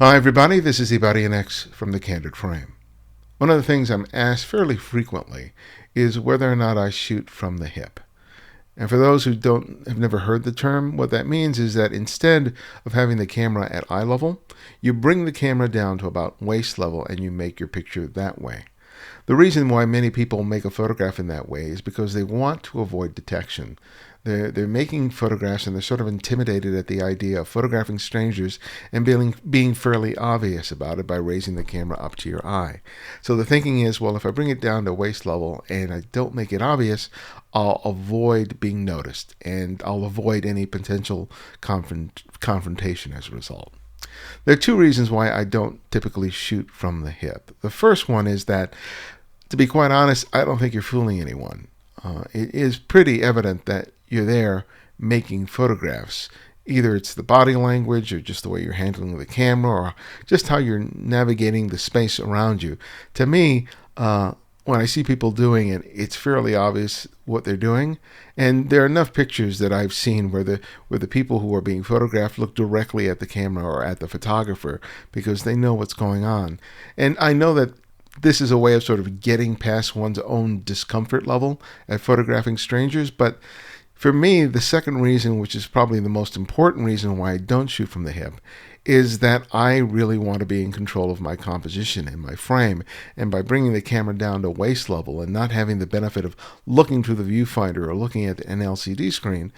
Hi everybody, this is Ibarionex from the Candid Frame. One of the things I'm asked fairly frequently is whether or not I shoot from the hip. And for those who have never heard the term, what that means is that instead of having the camera at eye level, you bring the camera down to about waist level and you make your picture that way. The reason why many people make a photograph in that way is because they want to avoid detection. They're making photographs and they're sort of intimidated at the idea of photographing strangers and being fairly obvious about it by raising the camera up to your eye. So the thinking is, well, if I bring it down to waist level and I don't make it obvious, I'll avoid being noticed and I'll avoid any potential confrontation as a result. There are two reasons why I don't typically shoot from the hip. The first one is that, to be quite honest, I don't think you're fooling anyone. It is pretty evident that you're there making photographs. Either it's the body language or just the way you're handling the camera or just how you're navigating the space around you. To me, when I see people doing it, it's fairly obvious what they're doing. And there are enough pictures that I've seen where the people who are being photographed look directly at the camera or at the photographer because they know what's going on. And I know that this is a way of sort of getting past one's own discomfort level at photographing strangers. But for me, the second reason, which is probably the most important reason why I don't shoot from the hip, is that I really want to be in control of my composition and my frame. And by bringing the camera down to waist level and not having the benefit of looking through the viewfinder or looking at an LCD screen,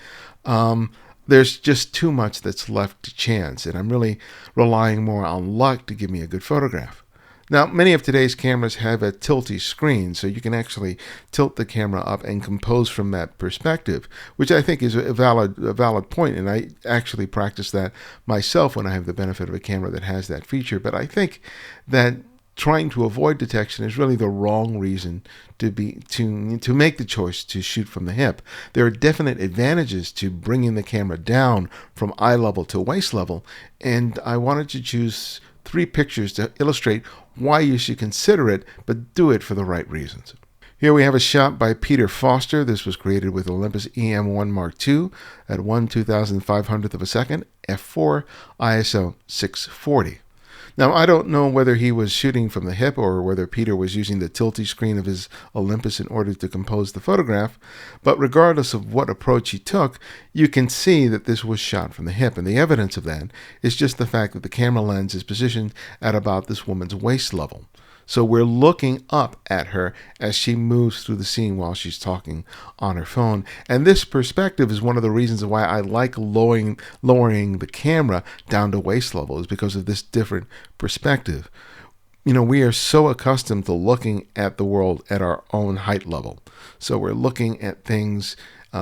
there's just too much that's left to chance. And I'm really relying more on luck to give me a good photograph. Now, many of today's cameras have a tilty screen, so you can actually tilt the camera up and compose from that perspective, which I think is a valid point, and I actually practice that myself when I have the benefit of a camera that has that feature. But I think that trying to avoid detection is really the wrong reason to make the choice to shoot from the hip. There are definite advantages to bringing the camera down from eye level to waist level, and I wanted to choose 3 pictures to illustrate why you should consider it, but do it for the right reasons. Here we have a shot by Peter Foster. This was created with Olympus EM1 Mark II at 1/2500th of a second, f4, ISO 640. Now, I don't know whether he was shooting from the hip or whether Peter was using the tilty screen of his Olympus in order to compose the photograph, but regardless of what approach he took, you can see that this was shot from the hip, and the evidence of that is just the fact that the camera lens is positioned at about this woman's waist level. So we're looking up at her as she moves through the scene while she's talking on her phone. And this perspective is one of the reasons why I like lowering the camera down to waist level, is because of this different perspective. You know, we are so accustomed to looking at the world at our own height level. So we're looking at things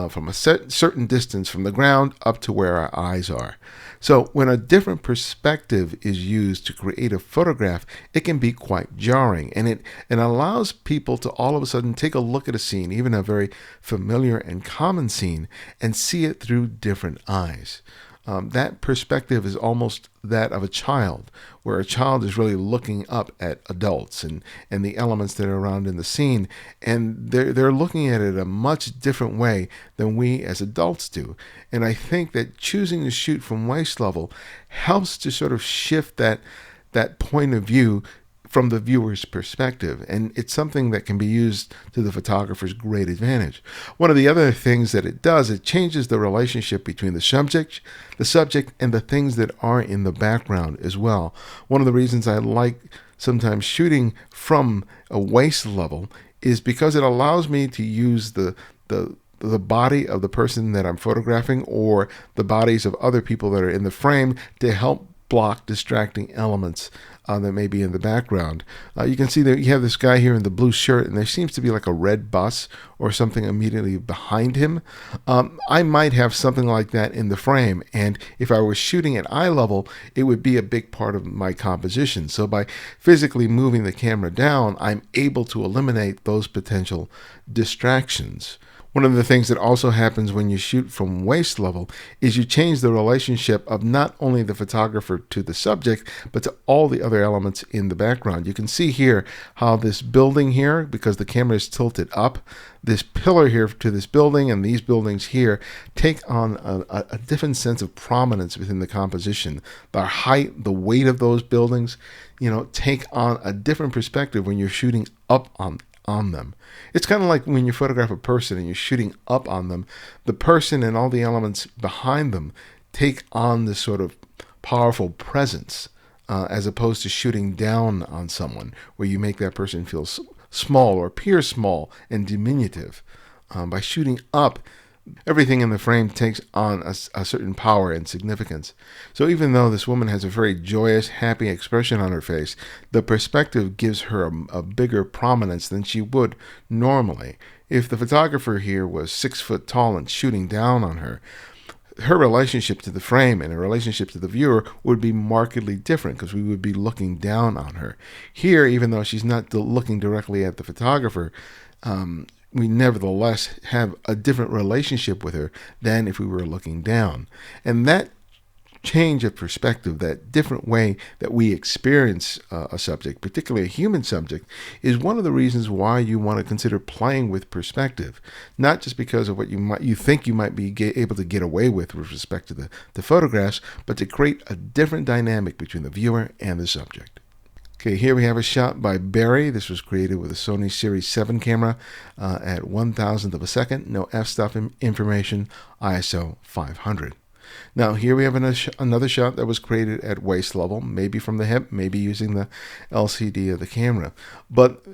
from a certain distance from the ground up to where our eyes are. So when a different perspective is used to create a photograph, it can be quite jarring, and it allows people to all of a sudden take a look at a scene, even a very familiar and common scene, and see it through different eyes. That perspective is almost that of a child, where a child is really looking up at adults and the elements that are around in the scene, and they're looking at it a much different way than we as adults do. And I think that choosing to shoot from waist level helps to sort of shift that point of view from the viewer's perspective, and it's something that can be used to the photographer's great advantage. One of the other things that it does, it changes the relationship between the subject and the things that are in the background as well. One of the reasons I like sometimes shooting from a waist level is because it allows me to use the body of the person that I'm photographing or the bodies of other people that are in the frame to help block distracting elements that may be in the background. You can see that you have this guy here in the blue shirt, and there seems to be like a red bus or something immediately behind him. I might have something like that in the frame, and if I were shooting at eye level, it would be a big part of my composition. So by physically moving the camera down, I'm able to eliminate those potential distractions. One of the things that also happens when you shoot from waist level is you change the relationship of not only the photographer to the subject, but to all the other elements in the background. You can see here how this building here, because the camera is tilted up, this pillar here to this building and these buildings here take on a different sense of prominence within the composition. The height, the weight of those buildings, take on a different perspective when you're shooting up on them. It's kind of like when you photograph a person and you're shooting up on them, the person and all the elements behind them take on this sort of powerful presence, as opposed to shooting down on someone where you make that person feel small or appear small and diminutive. By shooting up, everything in the frame takes on a certain power and significance. So even though this woman has a very joyous, happy expression on her face, the perspective gives her a bigger prominence than she would normally. If the photographer here was 6 foot tall and shooting down on her, her relationship to the frame and her relationship to the viewer would be markedly different because we would be looking down on her. Here, even though she's not looking directly at the photographer, we nevertheless have a different relationship with her than if we were looking down. And that change of perspective, that different way that we experience a subject, particularly a human subject, is one of the reasons why you want to consider playing with perspective. Not just because of what you think you might be able to get away with respect to the photographs, but to create a different dynamic between the viewer and the subject. Okay, here we have a shot by Barry. This was created with a Sony Series 7 camera at 1,000th of a second, no f-stop information, ISO 500. Now here we have another shot that was created at waist level, maybe from the hip, maybe using the LCD of the camera. But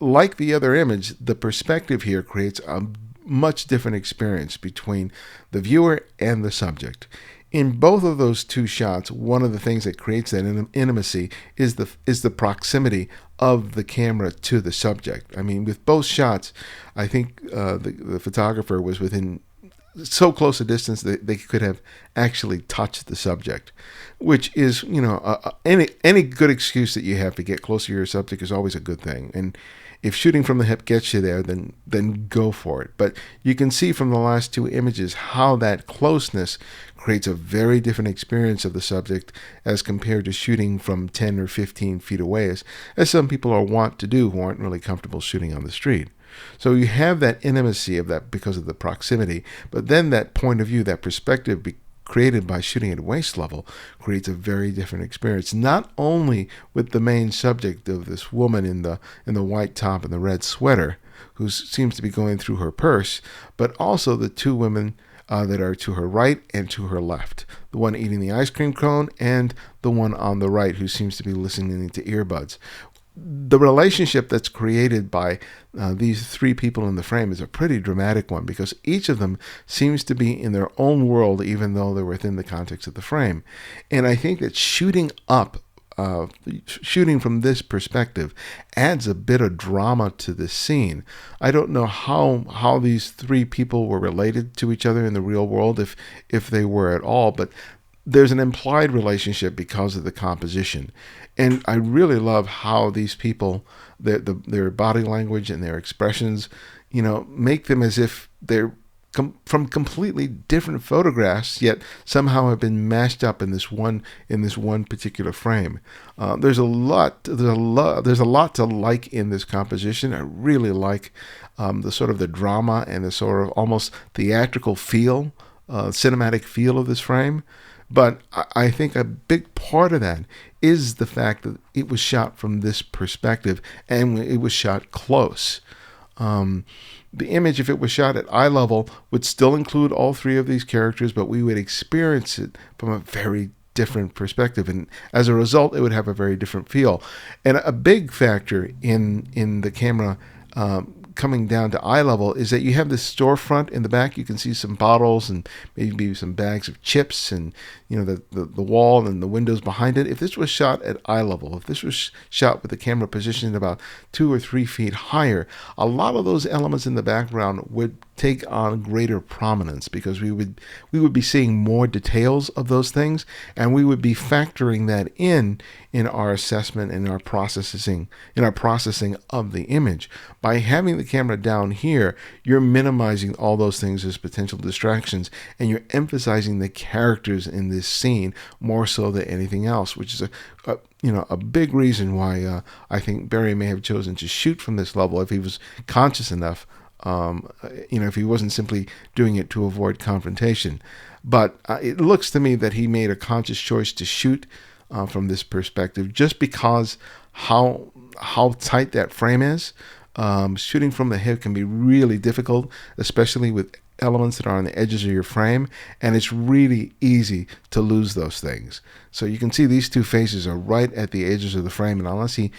like the other image, the perspective here creates a much different experience between the viewer and the subject. In both of those two shots, one of the things that creates that intimacy is the proximity of the camera to the subject. I mean, with both shots, I think the photographer was within so close a distance that they could have actually touched the subject, which is, any good excuse that you have to get closer to your subject is always a good thing. And if shooting from the hip gets you there, then go for it. But you can see from the last two images how that closeness creates a very different experience of the subject as compared to shooting from 10 or 15 feet away, as some people are wont to do who aren't really comfortable shooting on the street. So you have that intimacy of that because of the proximity, but then that point of view, that perspective created by shooting at waist level creates a very different experience, not only with the main subject of this woman in the white top and the red sweater who seems to be going through her purse, but also the two women that are to her right and to her left, the one eating the ice cream cone and the one on the right who seems to be listening to earbuds. The relationship that's created by these three people in the frame is a pretty dramatic one because each of them seems to be in their own world even though they're within the context of the frame. And I think that shooting from this perspective adds a bit of drama to the scene. I don't know how these three people were related to each other in the real world, if they were at all, but there's an implied relationship because of the composition. And I really love how these people, their body language and their expressions, make them as if they're from completely different photographs, yet somehow have been mashed up in this one particular frame. There's a lot to like in this composition. I really like the sort of the drama and the sort of almost theatrical feel, cinematic feel of this frame. But I think a big part of that is the fact that it was shot from this perspective and it was shot close. The image, if it was shot at eye level, would still include all three of these characters, but we would experience it from a very different perspective. And as a result, it would have a very different feel. And a big factor in the camera coming down to eye level is that you have this storefront in the back. You can see some bottles and maybe some bags of chips and the wall and the windows behind it. If this was shot at eye level, if this was shot with the camera positioned about 2 or 3 feet higher, a lot of those elements in the background would take on greater prominence, because we would be seeing more details of those things, and we would be factoring that in our assessment and our processing of the image. By having the camera down here, you're minimizing all those things as potential distractions, and you're emphasizing the characters in this scene more so than anything else, which is a big reason why I think Barry may have chosen to shoot from this level if he was conscious enough. If he wasn't simply doing it to avoid confrontation. But it looks to me that he made a conscious choice to shoot from this perspective, just because how tight that frame is. Shooting from the hip can be really difficult, especially with elements that are on the edges of your frame, and it's really easy to lose those things. So you can see these two faces are right at the edges of the frame, and unless he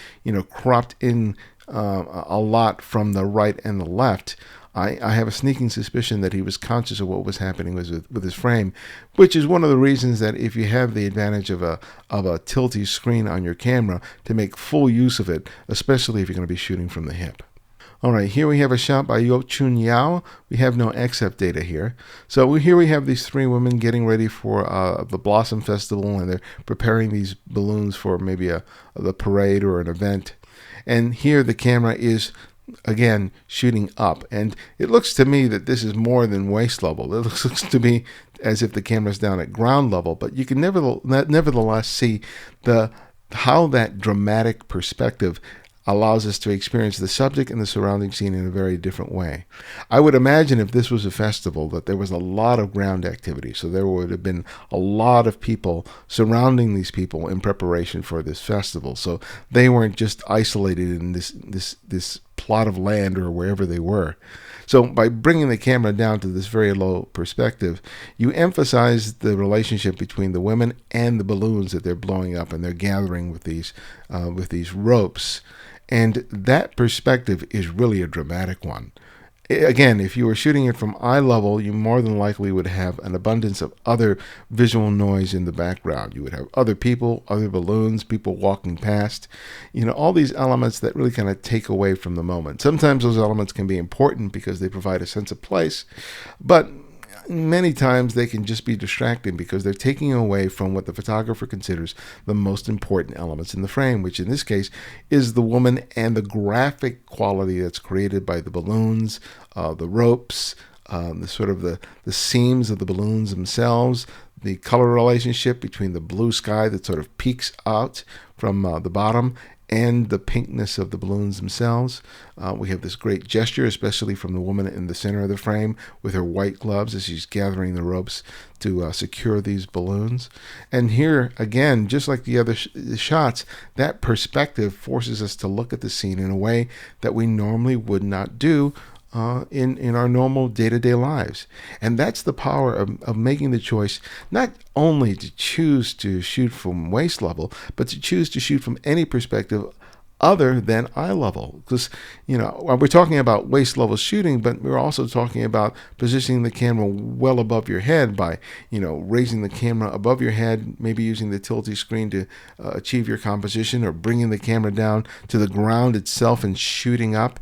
cropped in a lot from the right and the left, I have a sneaking suspicion that he was conscious of what was happening with his frame, which is one of the reasons that if you have the advantage of a tilty screen on your camera, to make full use of it, especially if you're going to be shooting from the hip. All right, here we have a shot by Youchun Yao. We have no XF data here. So here we have these three women getting ready for the Blossom Festival, and they're preparing these balloons for maybe the parade or an event. And here the camera is, again, shooting up. And it looks to me that this is more than waist level. It looks to me as if the camera's down at ground level. But you can nevertheless see how that dramatic perspective allows us to experience the subject and the surrounding scene in a very different way. I would imagine if this was a festival that there was a lot of ground activity, so there would have been a lot of people surrounding these people in preparation for this festival. So they weren't just isolated in this plot of land or wherever they were. So by bringing the camera down to this very low perspective, you emphasize the relationship between the women and the balloons that they're blowing up and they're gathering with these ropes. And that perspective is really a dramatic one. Again, if you were shooting it from eye level, you more than likely would have an abundance of other visual noise in the background. You would have other people, other balloons, people walking past, all these elements that really kind of take away from the moment. Sometimes those elements can be important because they provide a sense of place, but many times they can just be distracting because they're taking away from what the photographer considers the most important elements in the frame, which in this case is the woman and the graphic quality that's created by the balloons, the ropes, the seams of the balloons themselves, the color relationship between the blue sky that sort of peeks out from the bottom, and the pinkness of the balloons themselves. We have this great gesture, especially from the woman in the center of the frame with her white gloves as she's gathering the ropes to secure these balloons. And here, again, just like the other shots, that perspective forces us to look at the scene in a way that we normally would not do in our normal day-to-day lives. And that's the power of making the choice not only to choose to shoot from waist level, but to choose to shoot from any perspective other than eye level. Because, we're talking about waist level shooting, but we're also talking about positioning the camera well above your head by, raising the camera above your head, maybe using the tilty screen to achieve your composition, or bringing the camera down to the ground itself and shooting up.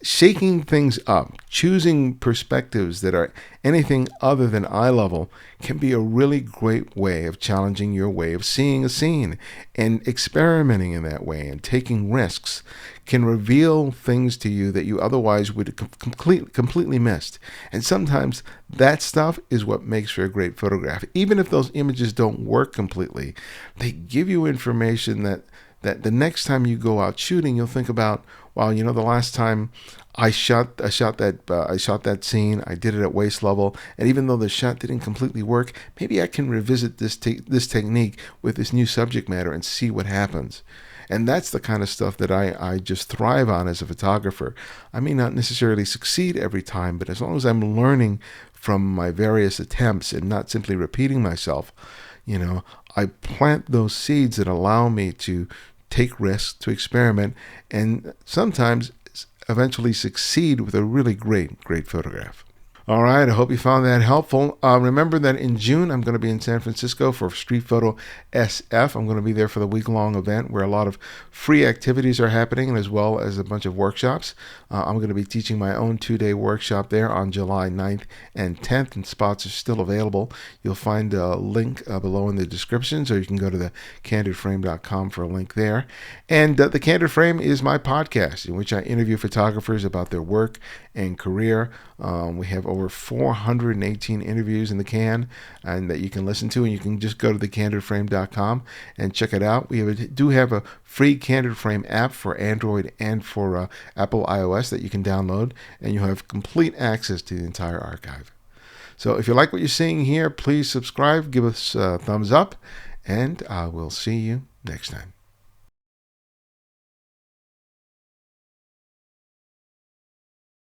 Shaking things up, choosing perspectives that are anything other than eye level can be a really great way of challenging your way of seeing a scene, and experimenting in that way and taking risks can reveal things to you that you otherwise would have completely missed. And sometimes that stuff is what makes for a great photograph. Even if those images don't work completely, they give you information that the next time you go out shooting, you'll think about, well, the last time I shot that scene, I did it at waist level, and even though the shot didn't completely work, maybe I can revisit this technique with this new subject matter and see what happens. And that's the kind of stuff that I just thrive on as a photographer. I may not necessarily succeed every time, but as long as I'm learning from my various attempts and not simply repeating myself, I plant those seeds that allow me to take risks, to experiment, and sometimes eventually succeed with a really great photograph. All right, I hope you found that helpful. Remember that in June, I'm going to be in San Francisco for StreetFoto SF. I'm going to be there for the week-long event where a lot of free activities are happening, as well as a bunch of workshops. I'm going to be teaching my own 2-day workshop there on July 9th and 10th, and spots are still available. You'll find a link below in the descriptions, or you can go to the candidframe.com for a link there. And the Candid Frame is my podcast in which I interview photographers about their work and career. We have over 418 interviews in the can, and that you can listen to, and you can just go to thecandidframe.com and check it out. We do have a free Candid Frame app for Android and for Apple iOS that you can download, and you have complete access to the entire archive. So if you like what you're seeing here, please subscribe, give us a thumbs up, and I will see you next time.